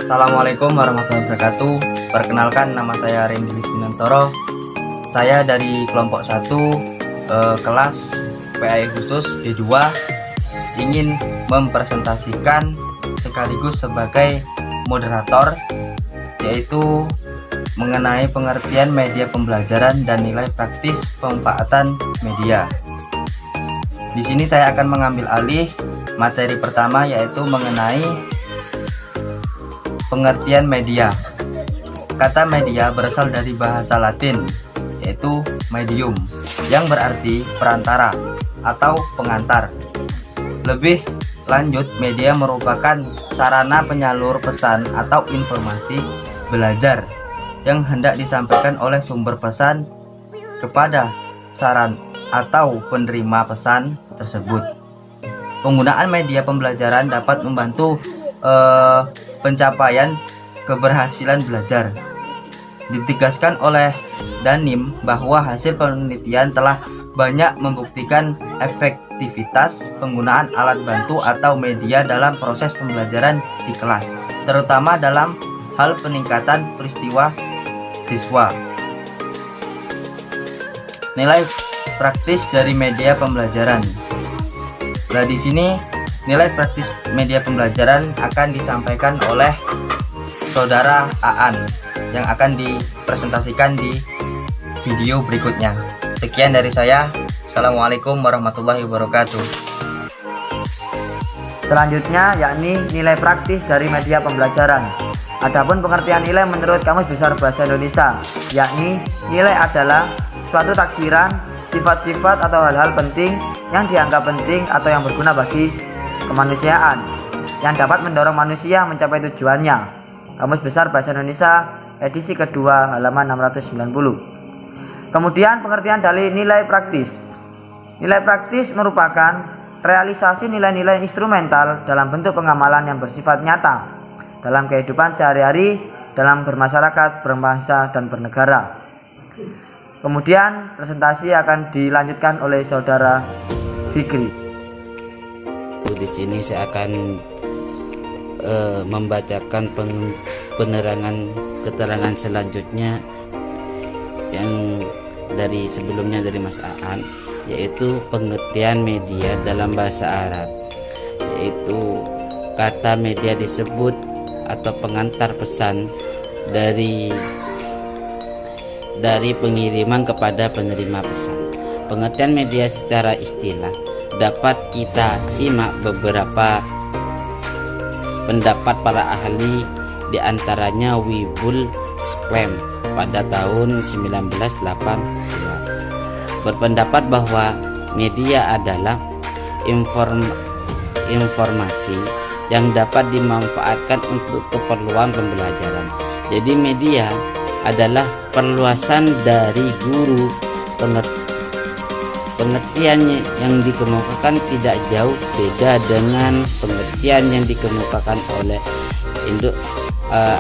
Assalamualaikum warahmatullahi wabarakatuh. Perkenalkan, nama saya Randy Rizkinantoro. Saya dari kelompok 1 kelas PAI khusus D2 ingin mempresentasikan sekaligus sebagai moderator, yaitu mengenai pengertian media pembelajaran dan nilai praktis pemanfaatan media. Di sini saya akan mengambil alih materi pertama, yaitu mengenai pengertian media. Kata media berasal dari bahasa Latin, yaitu medium, yang berarti perantara atau pengantar. Lebih lanjut, media merupakan sarana penyalur pesan atau informasi belajar yang hendak disampaikan oleh sumber pesan kepada saran atau penerima pesan tersebut. Penggunaan media pembelajaran dapat membantu pencapaian keberhasilan belajar. Ditegaskan oleh Danim bahwa hasil penelitian telah banyak membuktikan efektivitas penggunaan alat bantu atau media dalam proses pembelajaran di kelas, terutama dalam hal peningkatan peristiwa siswa. Nilai praktis dari media pembelajaran. Nah, di sini nilai praktis media pembelajaran akan disampaikan oleh Saudara Aan yang akan dipresentasikan di video berikutnya. Sekian dari saya. Assalamualaikum warahmatullahi wabarakatuh. Selanjutnya yakni nilai praktis dari media pembelajaran. Adapun pengertian nilai menurut Kamus Besar Bahasa Indonesia, yakni nilai adalah suatu taksiran, sifat-sifat atau hal-hal penting yang dianggap penting atau yang berguna bagi kemanusiaan yang dapat mendorong manusia mencapai tujuannya. Kamus Besar Bahasa Indonesia edisi kedua halaman 690. Kemudian pengertian dari nilai praktis. Nilai praktis merupakan realisasi nilai-nilai instrumental dalam bentuk pengamalan yang bersifat nyata dalam kehidupan sehari-hari, dalam bermasyarakat, berbangsa, dan bernegara. Kemudian presentasi akan dilanjutkan oleh Saudara Fikri. Di sini saya akan membacakan keterangan selanjutnya yang dari sebelumnya dari Mas Aan, yaitu pengertian media dalam bahasa Arab, yaitu kata media disebut atau pengantar pesan dari pengiriman kepada penerima pesan. Pengertian media secara istilah dapat kita simak beberapa pendapat para ahli, diantaranya Wibul Sklem pada tahun 1982 berpendapat bahwa media adalah informasi yang dapat dimanfaatkan untuk keperluan pembelajaran. Jadi media adalah perluasan dari guru. Pengertian yang dikemukakan tidak jauh beda dengan pengertian yang dikemukakan oleh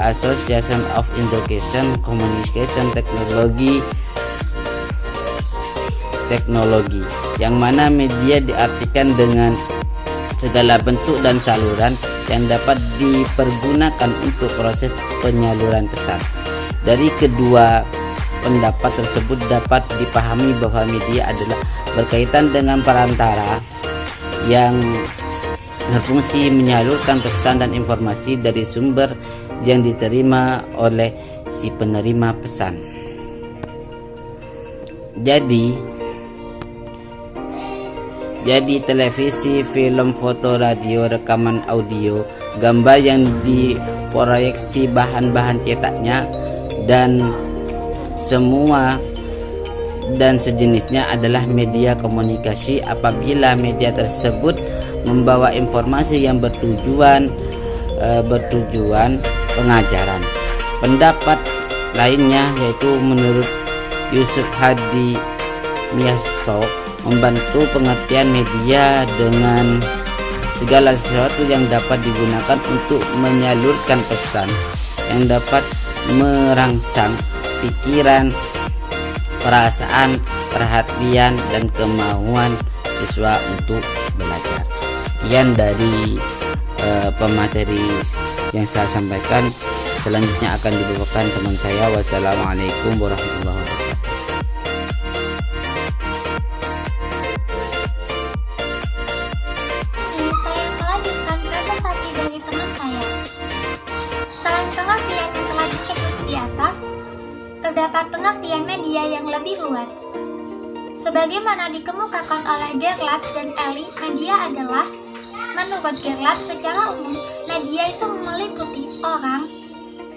Association of Education Communication Technology, yang mana media diartikan dengan segala bentuk dan saluran yang dapat dipergunakan untuk proses penyaluran pesan. Dari kedua pendapat tersebut dapat dipahami bahwa media adalah berkaitan dengan perantara yang berfungsi menyalurkan pesan dan informasi dari sumber yang diterima oleh si penerima pesan. Jadi televisi, film, foto, radio, rekaman audio, gambar yang diproyeksi, bahan-bahan cetaknya, dan semua dan sejenisnya adalah media komunikasi apabila media tersebut membawa informasi yang bertujuan pengajaran. Pendapat lainnya yaitu menurut Yusuf Hadi Miyaso, membantu pengertian media dengan segala sesuatu yang dapat digunakan untuk menyalurkan pesan yang dapat merangsang pikiran, perasaan, perhatian, dan kemauan siswa untuk belajar. Sekian dari pemateri yang saya sampaikan. Selanjutnya akan dibawakan teman saya. Wassalamualaikum warahmatullahi wabarakatuh. Sini saya melanjutkan presentasi dari teman saya. Selain pengertian yang telah disebut di atas, terdapat pengertian media yang lebih luas. Sebagaimana dikemukakan oleh Gerlach dan Ellie, media adalah, menurut Gerlach, secara umum, media itu meliputi orang,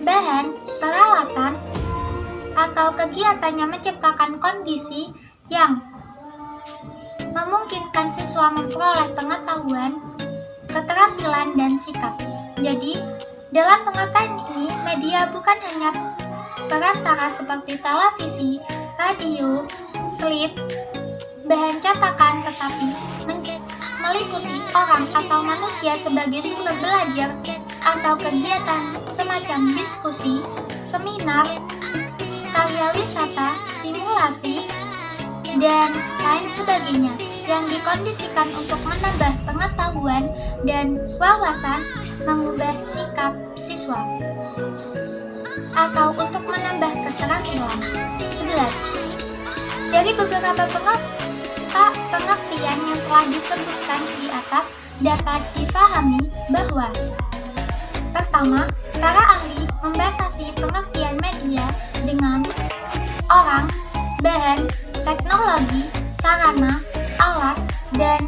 bahan, peralatan, atau kegiatan yang menciptakan kondisi yang memungkinkan siswa memperoleh pengetahuan, keterampilan, dan sikap. Jadi, dalam pengertian ini, media bukan hanya perantara seperti televisi, radio, slit, bahan cetakan, tetapi meliputi orang atau manusia sebagai sumber belajar atau kegiatan semacam diskusi, seminar, karya wisata, simulasi, dan lain sebagainya yang dikondisikan untuk menambah pengetahuan dan wawasan, mengubah sikap siswa, atau untuk menambah keterampilan. 11. Dari beberapa pengertian yang telah disebutkan di atas dapat difahami bahwa pertama, para ahli membatasi pengertian media dengan orang, bahan, teknologi, sarana, alat, dan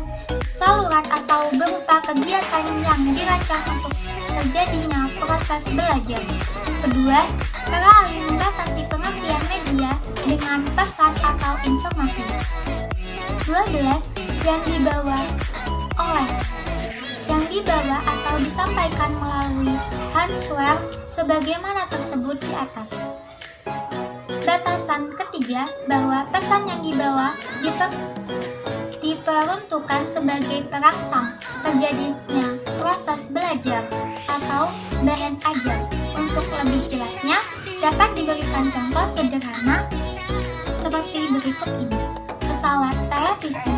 saluran atau berupa kegiatan yang dirancang untuk terjadinya proses belajar. Kedua, para ahli membatasi pengertian media dengan pesan atau informasi. 12. Yang dibawa atau disampaikan melalui hardware sebagaimana tersebut di atas. Batasan ketiga, bahwa pesan yang dibawa diperuntukkan sebagai perangsang terjadinya proses belajar atau bahan ajar. Untuk lebih jelasnya, dapat diberikan contoh sederhana seperti berikut ini. Pesawat televisi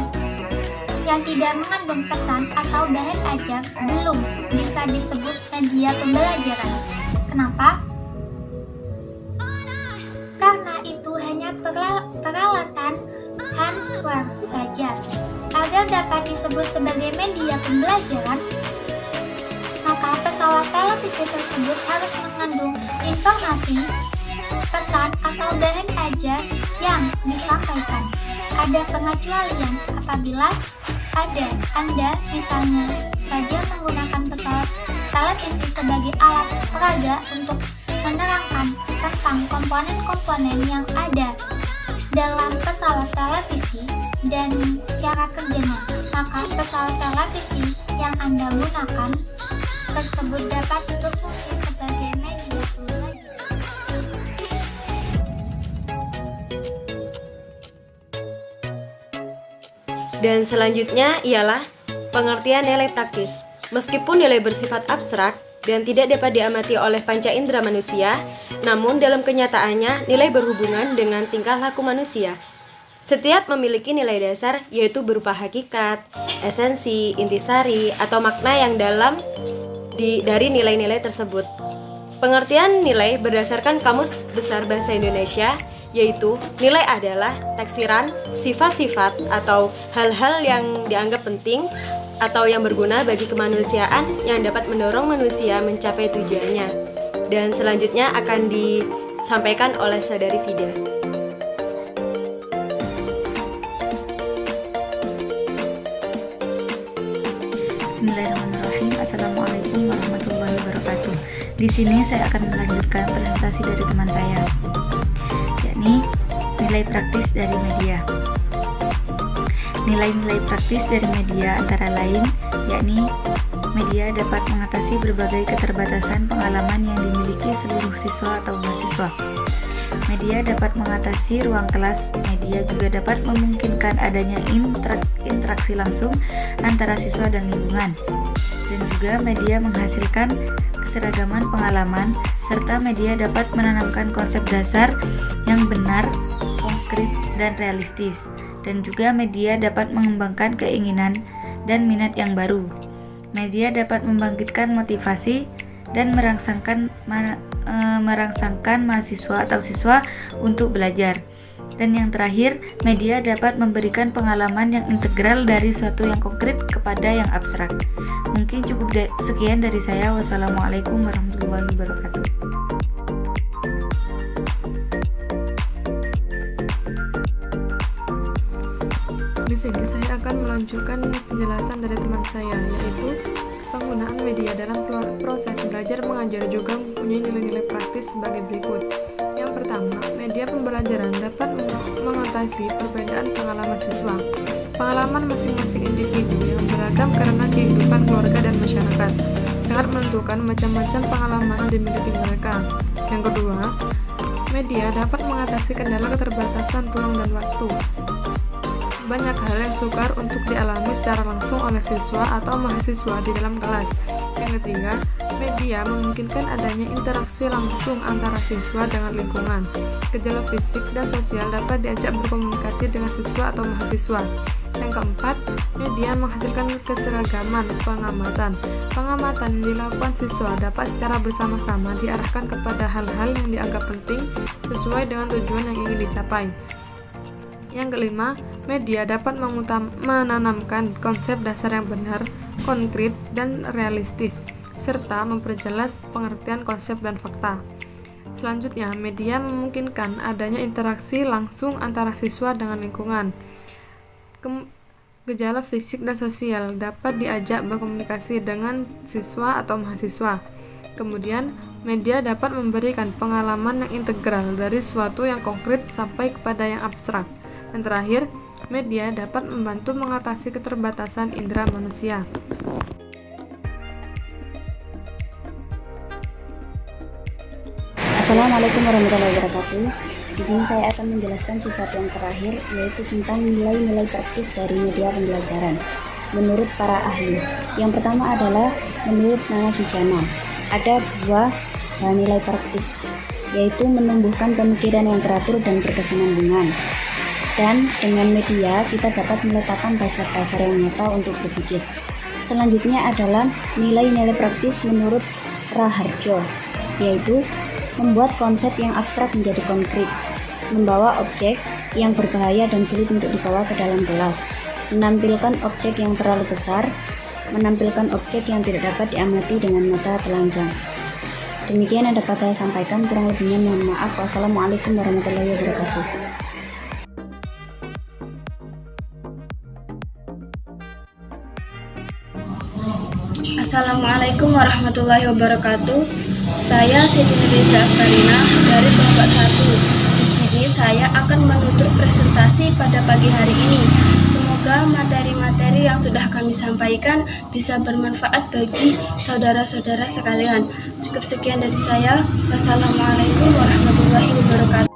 yang tidak mengandung pesan atau bahan ajar belum bisa disebut media pembelajaran. Kenapa? Karena itu hanya peralatan handsware saja. Agar dapat disebut sebagai media pembelajaran, maka pesawat televisi tersebut harus mengandung informasi, pesan atau bahan ajar yang disampaikan. Ada pengecualian apabila Anda misalnya saja menggunakan pesawat televisi sebagai alat peraga untuk menerangkan tentang komponen-komponen yang ada dalam pesawat televisi dan cara kerjanya, maka pesawat televisi yang Anda gunakan tersebut dapat berfungsi sebagai media pembelajaran. Dan selanjutnya ialah pengertian nilai praktis. Meskipun nilai bersifat abstrak dan tidak dapat diamati oleh panca indera manusia, namun dalam kenyataannya nilai berhubungan dengan tingkah laku manusia. Setiap memiliki nilai dasar, yaitu berupa hakikat, esensi, intisari, atau makna yang dalam dari nilai-nilai tersebut. Pengertian nilai berdasarkan Kamus Besar Bahasa Indonesia, yaitu nilai adalah taksiran sifat-sifat atau hal-hal yang dianggap penting atau yang berguna bagi kemanusiaan yang dapat mendorong manusia mencapai tujuannya. Dan selanjutnya akan disampaikan oleh Saudari Fida. Bismillahirrahmanirrahim. Assalamualaikum warahmatullahi wabarakatuh. Di sini saya akan melanjutkan presentasi dari teman saya, yakni nilai praktis dari media. Nilai-nilai praktis dari media antara lain yakni media dapat mengatasi berbagai keterbatasan pengalaman yang dimiliki seluruh siswa atau mahasiswa. Media dapat mengatasi ruang kelas. Media juga dapat memungkinkan adanya interaksi langsung antara siswa dan lingkungan. Dan juga media menghasilkan keseragaman pengalaman, serta media dapat menanamkan konsep dasar yang benar, konkret, dan realistis. Dan juga media dapat mengembangkan keinginan dan minat yang baru. Media dapat membangkitkan motivasi dan merangsangkan mahasiswa atau siswa untuk belajar. Dan yang terakhir, media dapat memberikan pengalaman yang integral dari suatu yang konkret kepada yang abstrak. Mungkin cukup sekian dari saya. Wassalamualaikum warahmatullahi wabarakatuh. Di sini saya akan melanjutkan penjelasan dari teman saya, yaitu penggunaan media dalam proses belajar mengajar juga mempunyai nilai-nilai praktis sebagai berikut. Yang pertama, media pembelajaran dapat mengatasi perbedaan pengalaman siswa. Pengalaman masing-masing individu yang beragam karena kehidupan keluarga dan masyarakat sangat menentukan macam-macam pengalaman yang dimiliki mereka. Yang kedua, media dapat mengatasi kendala keterbatasan ruang dan waktu. Banyak hal yang sukar untuk dialami secara langsung oleh siswa atau mahasiswa di dalam kelas. Yang ketiga, media memungkinkan adanya interaksi langsung antara siswa dengan lingkungan. Gejala fisik dan sosial dapat diajak berkomunikasi dengan siswa atau mahasiswa. Yang keempat, media menghasilkan keseragaman pengamatan. Pengamatan yang dilakukan siswa dapat secara bersama-sama diarahkan kepada hal-hal yang dianggap penting sesuai dengan tujuan yang ingin dicapai. Yang kelima, media dapat menanamkan konsep dasar yang benar, konkret, dan realistis, serta memperjelas pengertian konsep dan fakta. Selanjutnya, media memungkinkan adanya interaksi langsung antara siswa dengan lingkungan. Gejala fisik dan sosial dapat diajak berkomunikasi dengan siswa atau mahasiswa. Kemudian, media dapat memberikan pengalaman yang integral dari suatu yang konkret sampai kepada yang abstrak. Dan terakhir, media dapat membantu mengatasi keterbatasan indera manusia. Assalamualaikum warahmatullahi wabarakatuh. Di sini saya akan menjelaskan sifat yang terakhir, yaitu tentang nilai-nilai praktis dari media pembelajaran menurut para ahli. Yang pertama adalah menurut Nana Sujana, ada dua nilai praktis, yaitu menumbuhkan pemikiran yang teratur dan berkesinambungan. Dan dengan media kita dapat meletakkan dasar-dasar yang nyata untuk berpikir. Selanjutnya adalah nilai-nilai praktis menurut Raharjo, yaitu membuat konsep yang abstrak menjadi konkret, membawa objek yang berbahaya dan sulit untuk dibawa ke dalam kelas, menampilkan objek yang terlalu besar, menampilkan objek yang tidak dapat diamati dengan mata telanjang. Demikian yang dapat saya sampaikan, kurang lebihnya mohon maaf. Wassalamualaikum warahmatullahi wabarakatuh. Assalamualaikum warahmatullahi wabarakatuh. Saya Siti Nurliza Afkarina dari kelompok 1. Di sini saya akan menutur presentasi pada pagi hari ini. Semoga materi-materi yang sudah kami sampaikan bisa bermanfaat bagi saudara-saudara sekalian. Cukup sekian dari saya. Wassalamualaikum warahmatullahi wabarakatuh.